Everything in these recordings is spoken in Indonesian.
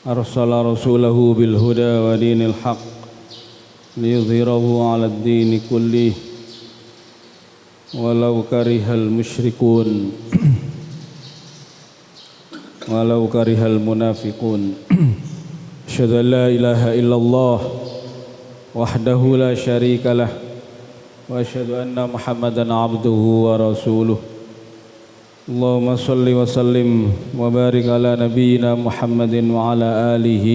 أرسل رسوله بالهدى ودين الحق ليظهره على الدين كله ولو كره المشركون ولو كره المنافقون أشهد أن لا إله إلا الله وحده لا شريك له وأشهد أن محمدا عبده ورسوله اللهم صل وسلم وبارك على نبينا محمد وعلى آله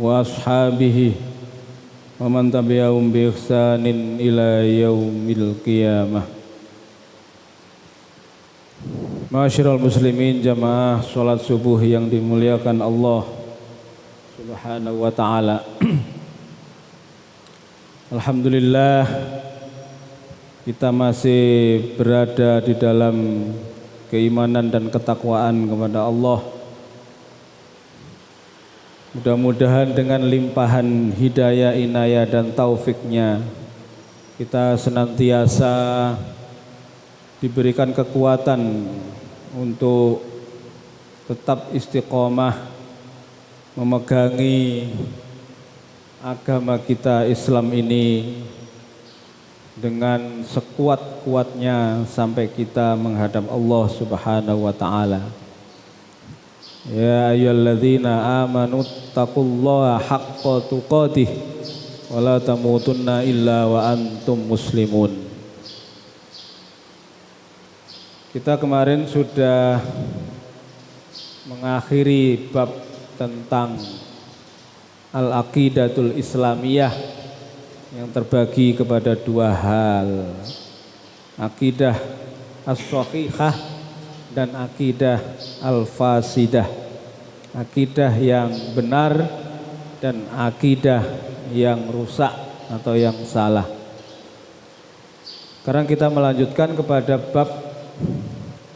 وأصحابه ومن تبعهم بإحسان إلى يوم القيامة. Ma'asyiral muslimin, jamaah salat subuh yang dimuliakan Allah Subhanahu wa taala. Alhamdulillah, kita masih berada di dalam keimanan dan ketakwaan kepada Allah. Mudah-mudahan dengan limpahan hidayah, inayah dan taufiknya kita senantiasa diberikan kekuatan untuk tetap istiqomah memegangi agama kita Islam ini dengan sekuat-kuatnya sampai kita menghadap Allah Subhanahu wa taala. Ya ayyuhalladzina amanu taqullaha haqqa tuqatih wa la tamutunna illa wa antum muslimun. Kita kemarin sudah mengakhiri bab tentang al-aqidatul islamiyah yang terbagi kepada dua hal, akidah as-sahihah dan akidah al-fasidah, akidah yang benar dan akidah yang rusak atau yang salah. Sekarang kita melanjutkan kepada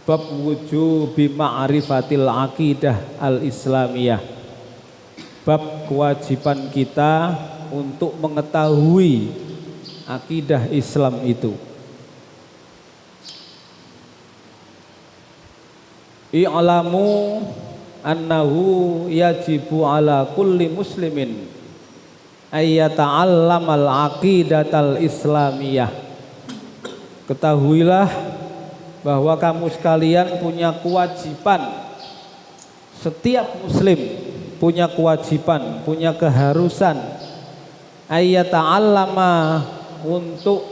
bab wujubi ma'rifatil aqidah al-islamiyah, bab kewajiban kita untuk mengetahui akidah Islam itu. I'lamu annahu yajibu ala kulli muslimin ayyata'allamal aqidatal islamiyah. Ketahuilah bahwa kamu sekalian punya kewajiban, setiap muslim punya kewajiban, punya keharusan ayyata'allama, untuk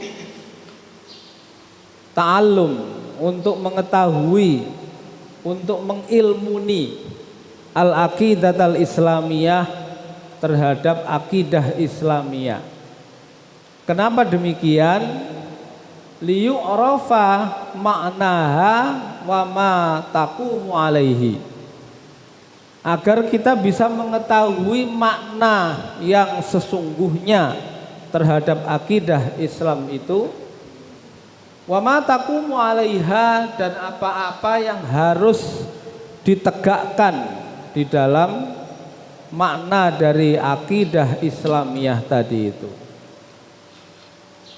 ta'allum, untuk mengetahui, untuk mengilmuni al-aqidat al-islamiyah, terhadap akidah Islamiyah. Kenapa demikian? Liyu'rafa ma'naha wa ma taqumu alaihi, agar kita bisa mengetahui makna yang sesungguhnya terhadap akidah Islam itu, wa ma taqumu alaiha, dan apa-apa yang harus ditegakkan di dalam makna dari akidah Islamiyah tadi itu.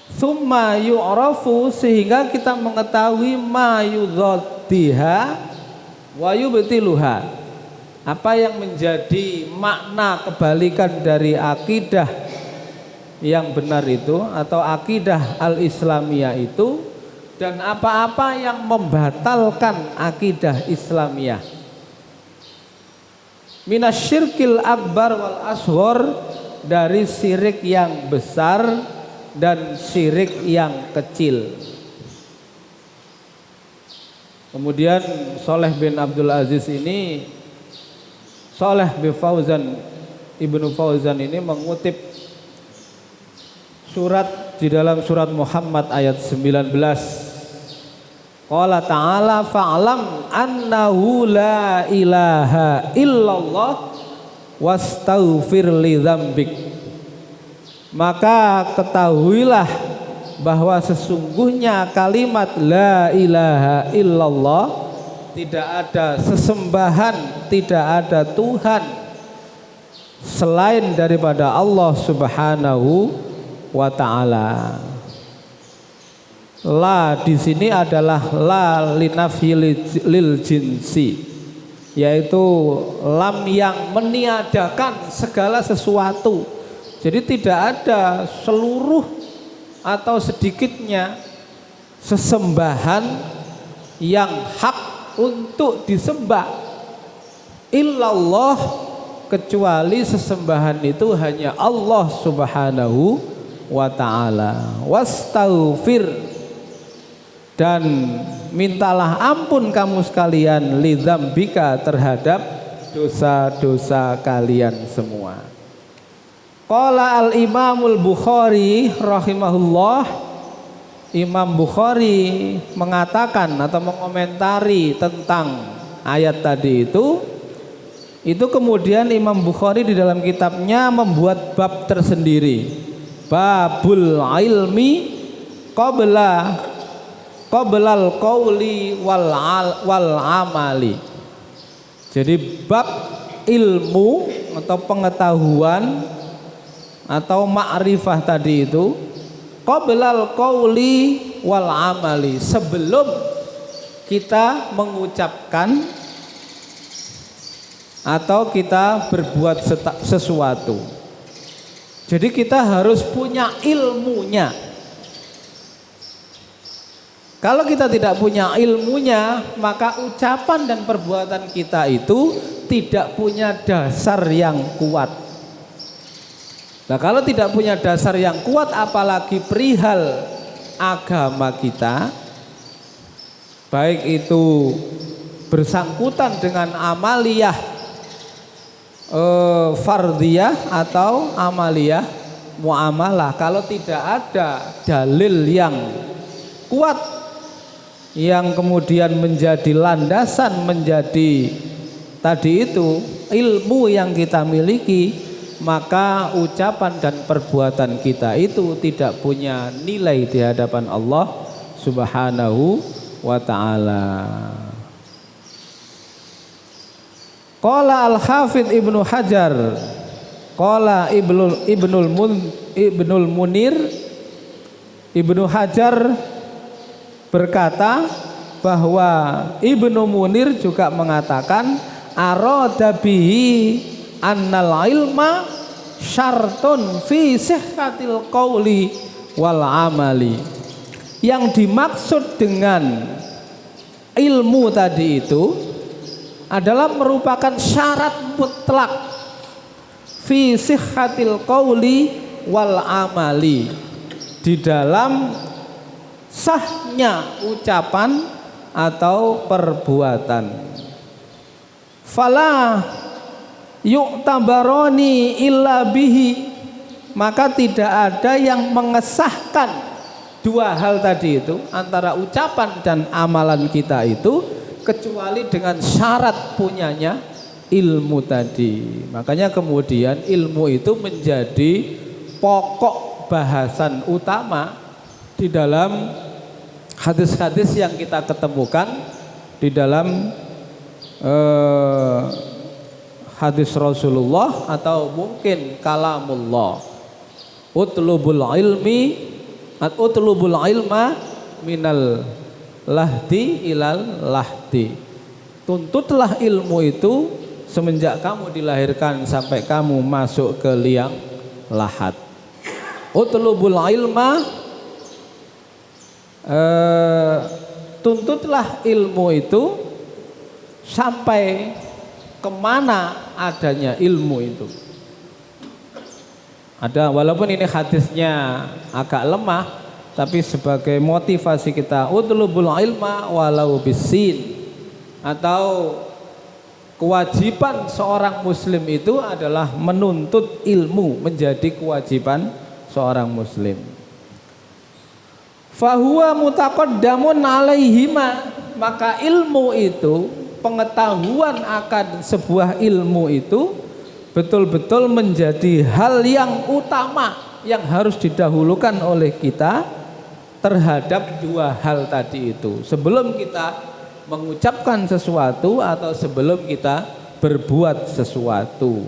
Summa yu'rafu, sehingga kita mengetahui ma yudhaddiha wa yubtiluha, apa yang menjadi makna kebalikan dari akidah yang benar itu atau akidah al-islamiyah itu, dan apa-apa yang membatalkan akidah Islamiyah. Minasyirkil akbar wal asghar, dari syirik yang besar dan syirik yang kecil. Kemudian Shalih bin Abdul Aziz ini, Shalih bin Fauzan, Ibnu Fauzan ini mengutip surat di dalam surat Muhammad ayat 19. Qala ta'ala fa'lam annahu la ilaha illallah wastaghfir li dzambik. Maka ketahuilah bahwa sesungguhnya kalimat la ilaha illallah, tidak ada sesembahan, tidak ada Tuhan selain daripada Allah Subhanahu wa ta'ala. La di sini adalah la linafyi lil jinsi, yaitu lam yang meniadakan segala sesuatu. Jadi tidak ada seluruh atau sedikitnya sesembahan yang hak untuk disembah illallah, kecuali sesembahan itu hanya Allah Subhanahu wa ta'ala. Wastaghfir, dan mintalah ampun kamu sekalian, lidzambika, terhadap dosa-dosa kalian semua. Qala al-Imamul Bukhari rahimahullah, Imam Bukhari mengatakan atau mengomentari tentang ayat tadi itu kemudian Imam Bukhari di dalam kitabnya membuat bab tersendiri, babul ilmi qoblal qauli wal amali. Jadi bab ilmu atau pengetahuan atau ma'rifah tadi itu qoblal qauli wal amali, sebelum kita mengucapkan atau kita berbuat sesuatu. Jadi kita harus punya ilmunya. Kalau kita tidak punya ilmunya, maka ucapan dan perbuatan kita itu tidak punya dasar yang kuat. Nah, kalau tidak punya dasar yang kuat, apalagi perihal agama kita, baik itu bersangkutan dengan amaliyah fardiyah atau amaliyah muamalah, kalau tidak ada dalil yang kuat yang kemudian menjadi landasan, menjadi tadi itu ilmu yang kita miliki, maka ucapan dan perbuatan kita itu tidak punya nilai di hadapan Allah Subhanahu wa ta'ala. Qala al-Hafidz Ibnu Hajar, qala Ibnul Munir, Ibnu Hajar berkata bahwa Ibnu Munir juga mengatakan arada bihi annal ilma syartun fi sihhatil qauli wal amali. Yang dimaksud dengan ilmu tadi itu adalah merupakan syarat mutlak fi sihhatil qauli wal amali, di dalam sahnya ucapan atau perbuatan. Fala yu'tabaroni illa bihi, maka tidak ada yang mengesahkan dua hal tadi itu, antara ucapan dan amalan kita itu, kecuali dengan syarat punyanya ilmu tadi. Makanya kemudian ilmu itu menjadi pokok bahasan utama di dalam hadis-hadis yang kita ketemukan di dalam hadis Rasulullah atau mungkin kalamullah. Utlubul ilma minal lahdi ilal lahdi. Tuntutlah ilmu itu semenjak kamu dilahirkan sampai kamu masuk ke liang lahat. Utlubul ilma, tuntutlah ilmu itu sampai kemana adanya ilmu itu. Ada, walaupun ini hadisnya agak lemah, tapi sebagai motivasi kita, utlubul ilma walau bisin, atau kewajiban seorang muslim itu adalah menuntut ilmu, menjadi kewajiban seorang muslim. Fahuwa mutaqaddamun alaihima, maka ilmu itu, pengetahuan akan sebuah ilmu itu betul-betul menjadi hal yang utama yang harus didahulukan oleh kita terhadap dua hal tadi itu, sebelum kita mengucapkan sesuatu atau sebelum kita berbuat sesuatu.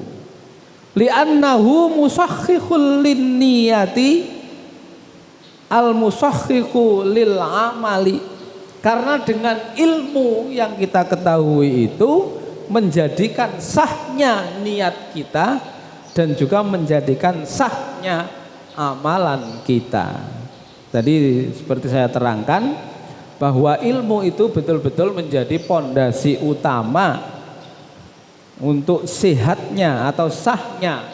Li'annahu musahhihul linniyati al-musahhihu lil amali, karena dengan ilmu yang kita ketahui itu menjadikan sahnya niat kita dan juga menjadikan sahnya amalan kita. Tadi seperti saya terangkan bahwa ilmu itu betul-betul menjadi pondasi utama untuk sehatnya atau sahnya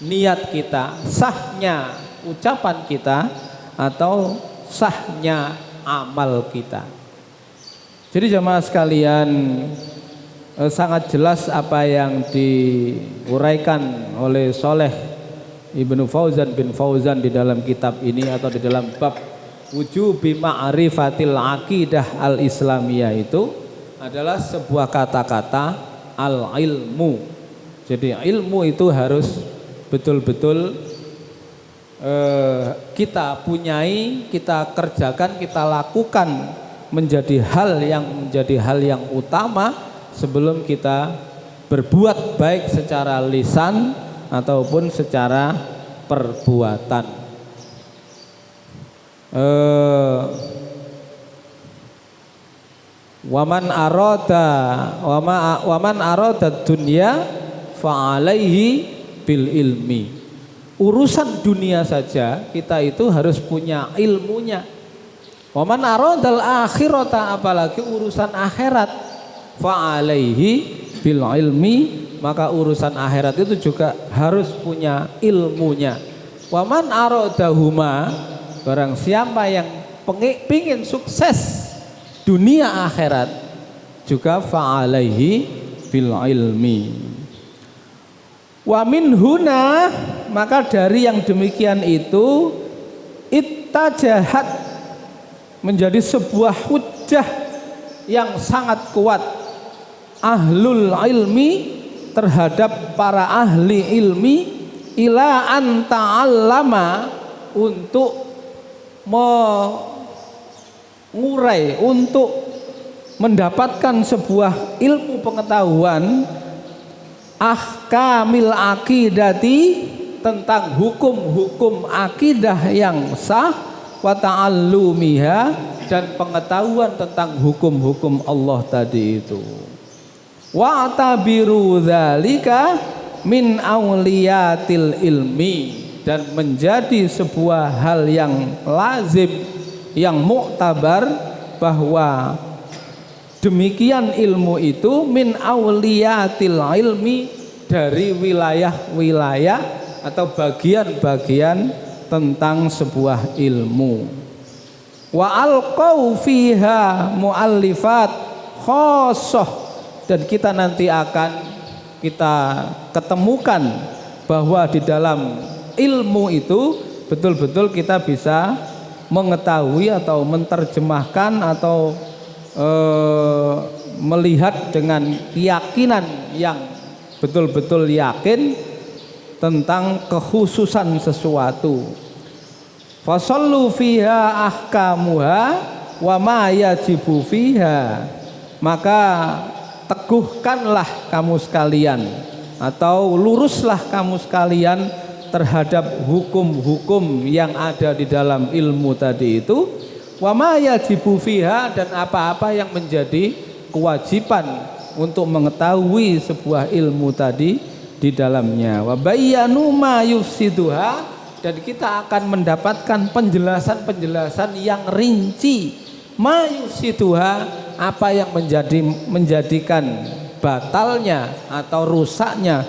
niat kita, sahnya ucapan kita, atau sahnya amal kita. Jadi jamaah sekalian, sangat jelas apa yang diuraikan oleh Shaleh Ibnu Fauzan bin Fauzan di dalam kitab ini atau di dalam bab wujubi ma'rifatil aqidah al-islamiyah itu adalah sebuah kata-kata al-ilmu. Jadi ilmu itu harus betul-betul kita punyai, kita kerjakan, kita lakukan menjadi hal yang utama sebelum kita berbuat baik secara lisan ataupun secara perbuatan. Waman arada dunya fa alaihi bil ilmi. Urusan dunia saja kita itu harus punya ilmunya. Waman aradal akhirata, apalagi urusan akhirat, fa alaihi bil ilmi, maka urusan akhirat itu juga harus punya ilmunya. Waman aradahuma, barang siapa yang pingin sukses dunia akhirat juga fa alaihi bil ilmi. Wa min huna, maka dari yang demikian itu ittajahat, menjadi sebuah hujjah yang sangat kuat ahlul ilmi terhadap para ahli ilmi ila an ta'allama, untuk mengurai, untuk mendapatkan sebuah ilmu pengetahuan ahkamil akidati, tentang hukum-hukum akidah yang sah, wa ta'allumiha, dan pengetahuan tentang hukum-hukum Allah tadi itu. Wa tabiru dzalika min auliyatil ilmi, dan menjadi sebuah hal yang lazim, yang muktabar, bahwa demikian ilmu itu min auliyatil ilmi, dari wilayah-wilayah atau bagian-bagian tentang sebuah ilmu. Wa alqau fiha muallifat khosoh, dan kita nanti akan kita ketemukan bahwa di dalam ilmu itu betul-betul kita bisa mengetahui atau menerjemahkan atau melihat dengan keyakinan yang betul-betul yakin tentang kekhususan sesuatu. Fasallu fiha ahkamuha wa ma yajibu fiha, maka teguhkanlah kamu sekalian atau luruslah kamu sekalian terhadap hukum-hukum yang ada di dalam ilmu tadi itu, wa ma yajibu fiha, dan apa-apa yang menjadi kewajiban untuk mengetahui sebuah ilmu tadi di dalamnya. Wa bayyanu ma yufsiduha, dan kita akan mendapatkan penjelasan-penjelasan yang rinci. Ma yufsiduha, apa yang menjadikan batalnya atau rusaknya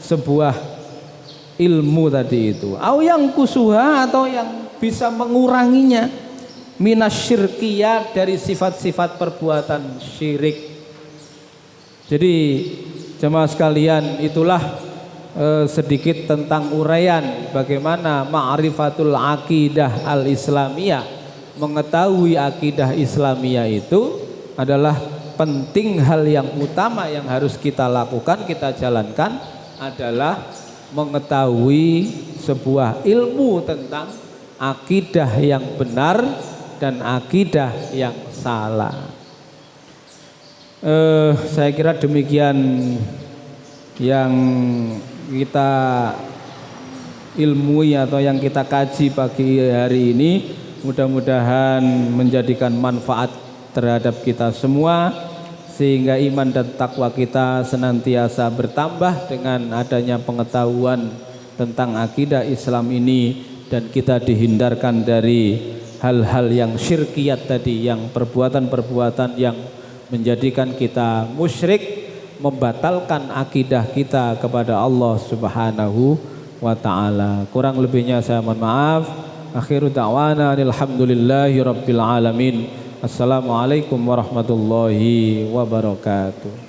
sebuah ilmu tadi itu. Au yang kusuha, atau yang bisa menguranginya, minasyirkiyah, dari sifat-sifat perbuatan syirik. Jadi jemaah sekalian, itulah sedikit tentang uraian bagaimana ma'rifatul aqidah al-islamiyah, mengetahui akidah Islamiyah itu adalah penting, hal yang utama yang harus kita lakukan, kita jalankan adalah mengetahui sebuah ilmu tentang akidah yang benar dan akidah yang salah. Saya kira demikian yang kita ilmui atau yang kita kaji pagi hari ini. Mudah-mudahan menjadikan manfaat terhadap kita semua. sehingga iman dan takwa kita senantiasa bertambah dengan adanya pengetahuan tentang akidah Islam ini, dan kita dihindarkan dari hal-hal yang syirkiyat tadi, yang perbuatan-perbuatan yang menjadikan kita musyrik, membatalkan akidah kita kepada Allah Subhanahu wa ta'ala. Kurang lebihnya saya mohon maaf. Akhiru da'wana alhamdulillahi rabbil alamin. Assalamualaikum warahmatullahi wabarakatuh.